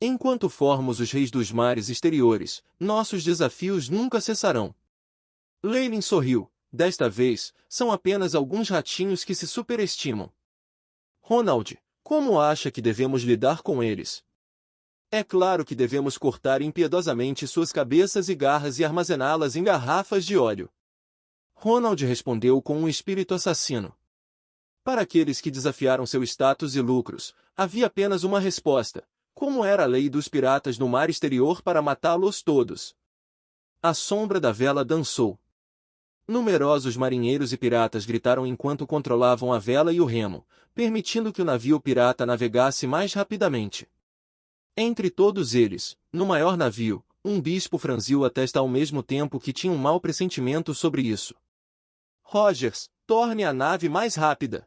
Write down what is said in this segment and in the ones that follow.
Enquanto formos os reis dos mares exteriores, nossos desafios nunca cessarão. Leyland sorriu. Desta vez, são apenas alguns ratinhos que se superestimam. Ronald, como acha que devemos lidar com eles? É claro que devemos cortar impiedosamente suas cabeças e garras e armazená-las em garrafas de óleo. Ronald respondeu com um espírito assassino. Para aqueles que desafiaram seu status e lucros, havia apenas uma resposta: como era a lei dos piratas no mar exterior para matá-los todos? A sombra da vela dançou. Numerosos marinheiros e piratas gritaram enquanto controlavam a vela e o remo, permitindo que o navio pirata navegasse mais rapidamente. Entre todos eles, no maior navio, um bispo franziu a testa ao mesmo tempo que tinha um mau pressentimento sobre isso. Rogers, torne a nave mais rápida.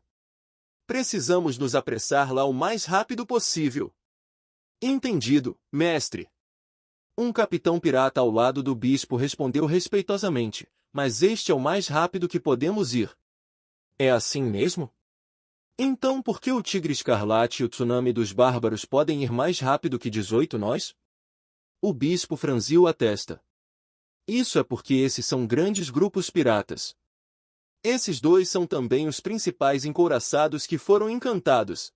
Precisamos nos apressar lá o mais rápido possível. Entendido, mestre. Um capitão pirata ao lado do bispo respondeu respeitosamente, mas este é o mais rápido que podemos ir. É assim mesmo? Então por que o Tigre Escarlate e o Tsunami dos Bárbaros podem ir mais rápido que 18 nós? O bispo franziu a testa. Isso é porque esses são grandes grupos piratas. Esses dois são também os principais encouraçados que foram encantados.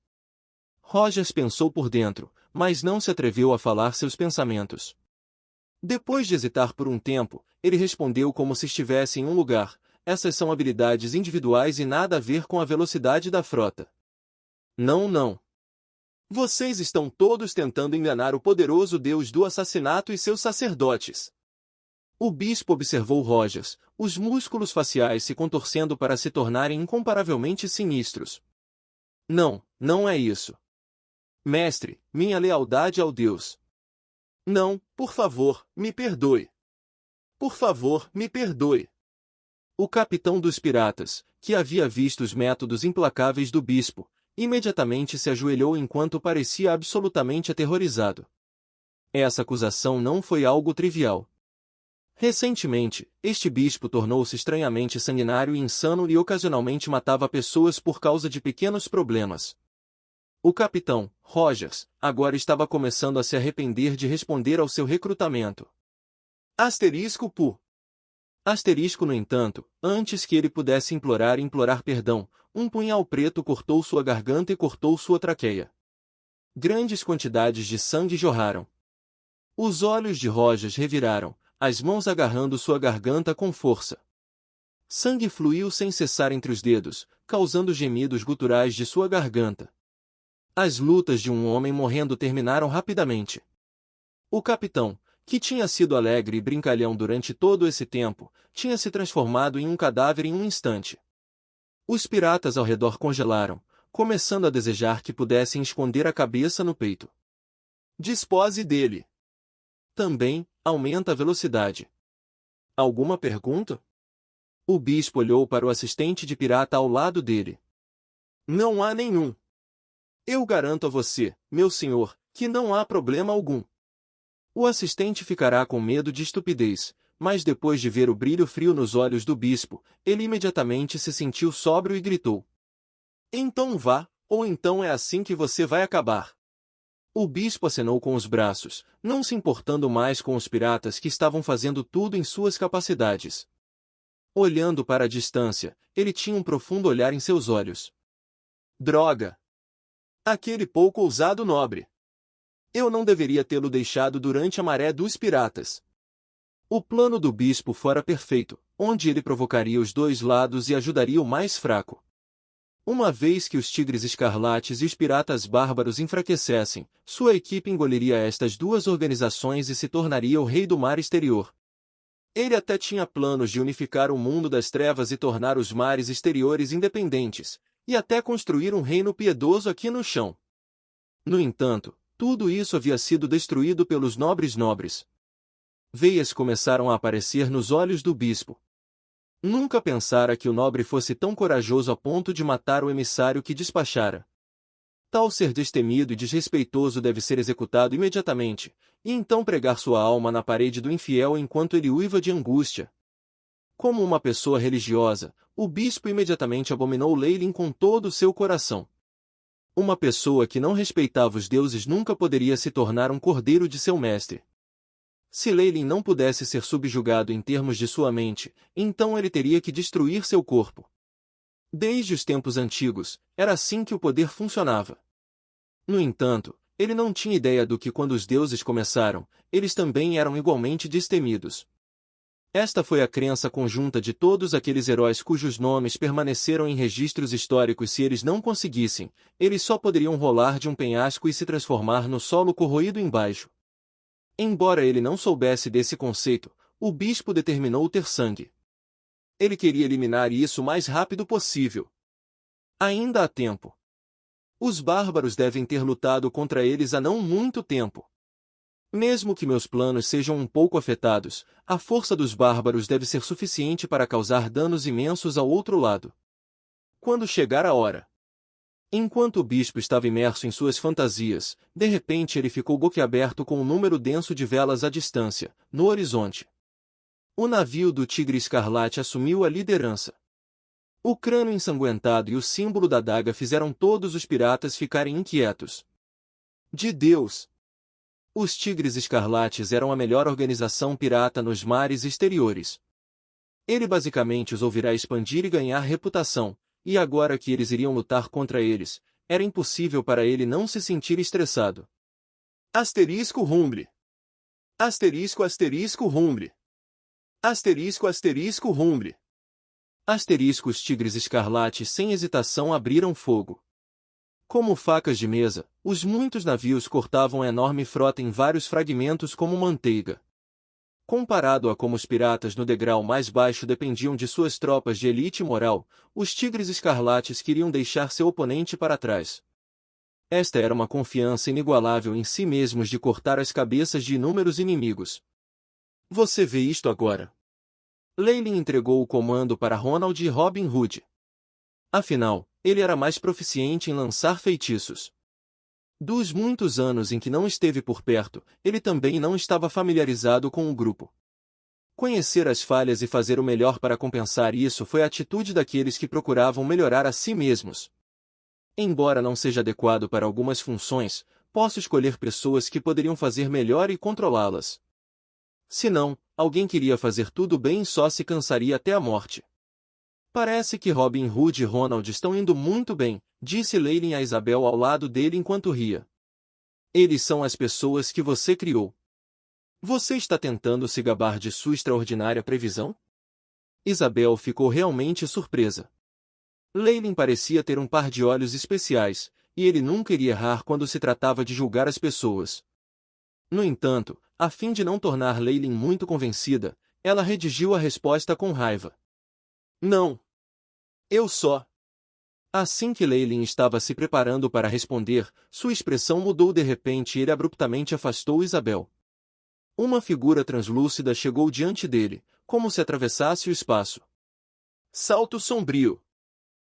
Rogers pensou por dentro, mas não se atreveu a falar seus pensamentos. Depois de hesitar por um tempo, ele respondeu como se estivesse em um lugar: essas são habilidades individuais e nada a ver com a velocidade da frota. Não, não. Vocês estão todos tentando enganar o poderoso deus do assassinato e seus sacerdotes. O bispo observou Rogers, os músculos faciais se contorcendo para se tornarem incomparavelmente sinistros. Não, não é isso. Mestre, minha lealdade ao Deus. Não, por favor, me perdoe. Por favor, me perdoe. O capitão dos piratas, que havia visto os métodos implacáveis do bispo, imediatamente se ajoelhou enquanto parecia absolutamente aterrorizado. Essa acusação não foi algo trivial. Recentemente, este bispo tornou-se estranhamente sanguinário e insano e ocasionalmente matava pessoas por causa de pequenos problemas. O capitão, Rogers, agora estava começando a se arrepender de responder ao seu recrutamento. Asterisco pu. Asterisco, no entanto, antes que ele pudesse implorar perdão, um punhal preto cortou sua garganta e cortou sua traqueia. Grandes quantidades de sangue jorraram. Os olhos de Rogers reviraram, as mãos agarrando sua garganta com força. Sangue fluiu sem cessar entre os dedos, causando gemidos guturais de sua garganta. As lutas de um homem morrendo terminaram rapidamente. O capitão, que tinha sido alegre e brincalhão durante todo esse tempo, tinha se transformado em um cadáver em um instante. Os piratas ao redor congelaram, começando a desejar que pudessem esconder a cabeça no peito. Dispose dele. Também, aumenta a velocidade. Alguma pergunta? O bispo olhou para o assistente de pirata ao lado dele. Não há nenhum. Eu garanto a você, meu senhor, que não há problema algum. O assistente ficará com medo de estupidez, mas depois de ver o brilho frio nos olhos do bispo, ele imediatamente se sentiu sóbrio e gritou. Então vá, ou então é assim que você vai acabar. O bispo acenou com os braços, não se importando mais com os piratas que estavam fazendo tudo em suas capacidades. Olhando para a distância, ele tinha um profundo olhar em seus olhos. Droga! Aquele pouco ousado nobre! Eu não deveria tê-lo deixado durante a maré dos piratas. O plano do bispo fora perfeito, onde ele provocaria os dois lados e ajudaria o mais fraco. Uma vez que os tigres escarlates e os piratas bárbaros enfraquecessem, sua equipe engoliria estas duas organizações e se tornaria o rei do mar exterior. Ele até tinha planos de unificar o mundo das trevas e tornar os mares exteriores independentes, e até construir um reino piedoso aqui no chão. No entanto, tudo isso havia sido destruído pelos nobres. Veias começaram a aparecer nos olhos do bispo. Nunca pensara que o nobre fosse tão corajoso a ponto de matar o emissário que despachara. Tal ser destemido e desrespeitoso deve ser executado imediatamente, e então pregar sua alma na parede do infiel enquanto ele uiva de angústia. Como uma pessoa religiosa, o bispo imediatamente abominou Leyland com todo o seu coração. Uma pessoa que não respeitava os deuses nunca poderia se tornar um cordeiro de seu mestre. Se Leyline não pudesse ser subjugado em termos de sua mente, então ele teria que destruir seu corpo. Desde os tempos antigos, era assim que o poder funcionava. No entanto, ele não tinha ideia do que quando os deuses começaram, eles também eram igualmente destemidos. Esta foi a crença conjunta de todos aqueles heróis cujos nomes permaneceram em registros históricos. Se eles não conseguissem, eles só poderiam rolar de um penhasco e se transformar no solo corroído embaixo. Embora ele não soubesse desse conceito, o bispo determinou ter sangue. Ele queria eliminar isso o mais rápido possível. Ainda há tempo. Os bárbaros devem ter lutado contra eles há não muito tempo. Mesmo que meus planos sejam um pouco afetados, a força dos bárbaros deve ser suficiente para causar danos imensos ao outro lado. Quando chegar a hora. Enquanto o bispo estava imerso em suas fantasias, de repente ele ficou boquiaberto com um número denso de velas à distância, no horizonte. O navio do Tigre Escarlate assumiu a liderança. O crânio ensanguentado e o símbolo da adaga fizeram todos os piratas ficarem inquietos. De Deus! Os Tigres Escarlates eram a melhor organização pirata nos mares exteriores. Ele basicamente os ouvirá expandir e ganhar reputação, e agora que eles iriam lutar contra eles, era impossível para ele não se sentir estressado. Asterisco rumble. Asterisco asterisco rumble. Asterisco asterisco rumble. Asterisco. Os Tigres Escarlates sem hesitação abriram fogo. Como facas de mesa, os muitos navios cortavam a enorme frota em vários fragmentos como manteiga. Comparado a como os piratas no degrau mais baixo dependiam de suas tropas de elite moral, os Tigres Escarlates queriam deixar seu oponente para trás. Esta era uma confiança inigualável em si mesmos de cortar as cabeças de inúmeros inimigos. Você vê isto agora. Leyline entregou o comando para Ronald e Robin Hood. Afinal, ele era mais proficiente em lançar feitiços. Dos muitos anos em que não esteve por perto, ele também não estava familiarizado com o grupo. Conhecer as falhas e fazer o melhor para compensar isso foi a atitude daqueles que procuravam melhorar a si mesmos. Embora não seja adequado para algumas funções, posso escolher pessoas que poderiam fazer melhor e controlá-las. Se não, alguém que iria fazer tudo bem só se cansaria até a morte. Parece que Robin Hood e Ronald estão indo muito bem, disse Leyline a Isabel ao lado dele enquanto ria. Eles são as pessoas que você criou. Você está tentando se gabar de sua extraordinária previsão? Isabel ficou realmente surpresa. Leyline parecia ter um par de olhos especiais, e ele nunca iria errar quando se tratava de julgar as pessoas. No entanto, a fim de não tornar Leyline muito convencida, ela redigiu a resposta com raiva. Não. Eu só. Assim que Leyline estava se preparando para responder, sua expressão mudou de repente e ele abruptamente afastou Isabel. Uma figura translúcida chegou diante dele, como se atravessasse o espaço. Salto sombrio.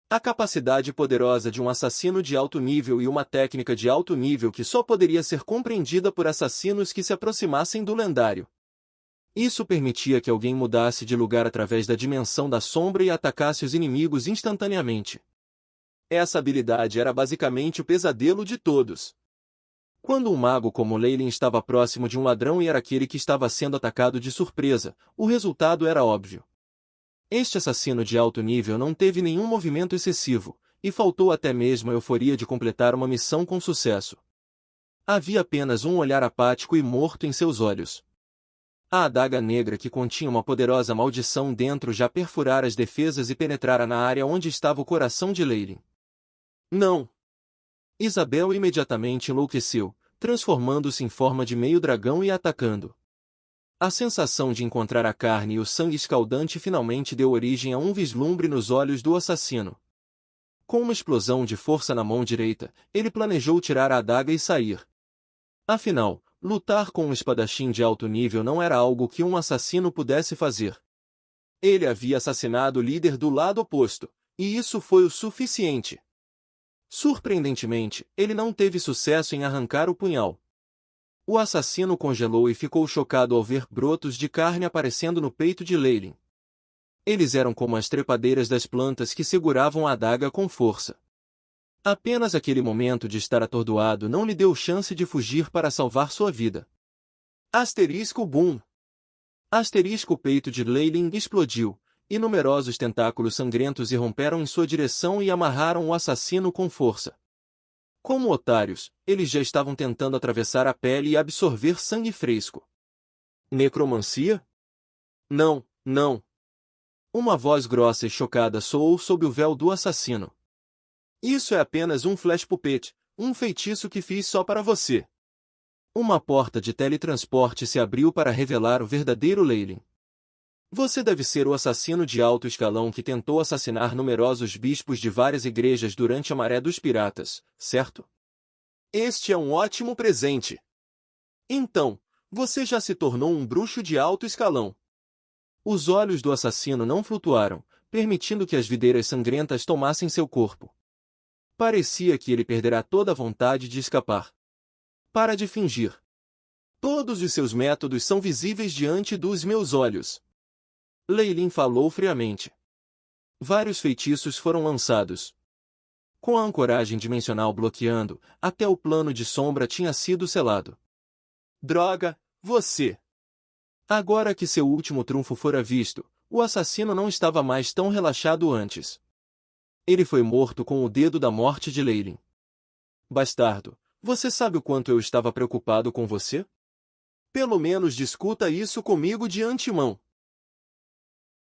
A capacidade poderosa de um assassino de alto nível e uma técnica de alto nível que só poderia ser compreendida por assassinos que se aproximassem do lendário. Isso permitia que alguém mudasse de lugar através da dimensão da sombra e atacasse os inimigos instantaneamente. Essa habilidade era basicamente o pesadelo de todos. Quando um mago como Leyline estava próximo de um ladrão e era aquele que estava sendo atacado de surpresa, o resultado era óbvio. Este assassino de alto nível não teve nenhum movimento excessivo, e faltou até mesmo a euforia de completar uma missão com sucesso. Havia apenas um olhar apático e morto em seus olhos. A adaga negra que continha uma poderosa maldição dentro já perfurara as defesas e penetrara na área onde estava o coração de Leyline. Não! Isabel imediatamente enlouqueceu, transformando-se em forma de meio dragão e atacando. A sensação de encontrar a carne e o sangue escaldante finalmente deu origem a um vislumbre nos olhos do assassino. Com uma explosão de força na mão direita, ele planejou tirar a adaga e sair. Afinal, lutar com um espadachim de alto nível não era algo que um assassino pudesse fazer. Ele havia assassinado o líder do lado oposto, e isso foi o suficiente. Surpreendentemente, ele não teve sucesso em arrancar o punhal. O assassino congelou e ficou chocado ao ver brotos de carne aparecendo no peito de Leyline. Eles eram como as trepadeiras das plantas que seguravam a adaga com força. Apenas aquele momento de estar atordoado não lhe deu chance de fugir para salvar sua vida. Asterisco boom! Asterisco o peito de Leyline explodiu, e numerosos tentáculos sangrentos irromperam em sua direção e amarraram o assassino com força. Como otários, eles já estavam tentando atravessar a pele e absorver sangue fresco. Necromancia? Não, não. Uma voz grossa e chocada soou sob o véu do assassino. Isso é apenas um flash puppet, um feitiço que fiz só para você. Uma porta de teletransporte se abriu para revelar o verdadeiro Leyline. Você deve ser o assassino de alto escalão que tentou assassinar numerosos bispos de várias igrejas durante a Maré dos Piratas, certo? Este é um ótimo presente. Então, você já se tornou um bruxo de alto escalão. Os olhos do assassino não flutuaram, permitindo que as videiras sangrentas tomassem seu corpo. Parecia que ele perderá toda a vontade de escapar. Para de fingir. Todos os seus métodos são visíveis diante dos meus olhos. Leyline falou friamente. Vários feitiços foram lançados. Com a ancoragem dimensional bloqueando, até o plano de sombra tinha sido selado. Droga, você! Agora que seu último trunfo fora visto, o assassino não estava mais tão relaxado antes. Ele foi morto com o dedo da morte de Leyline. Bastardo, você sabe o quanto eu estava preocupado com você? Pelo menos discuta isso comigo de antemão.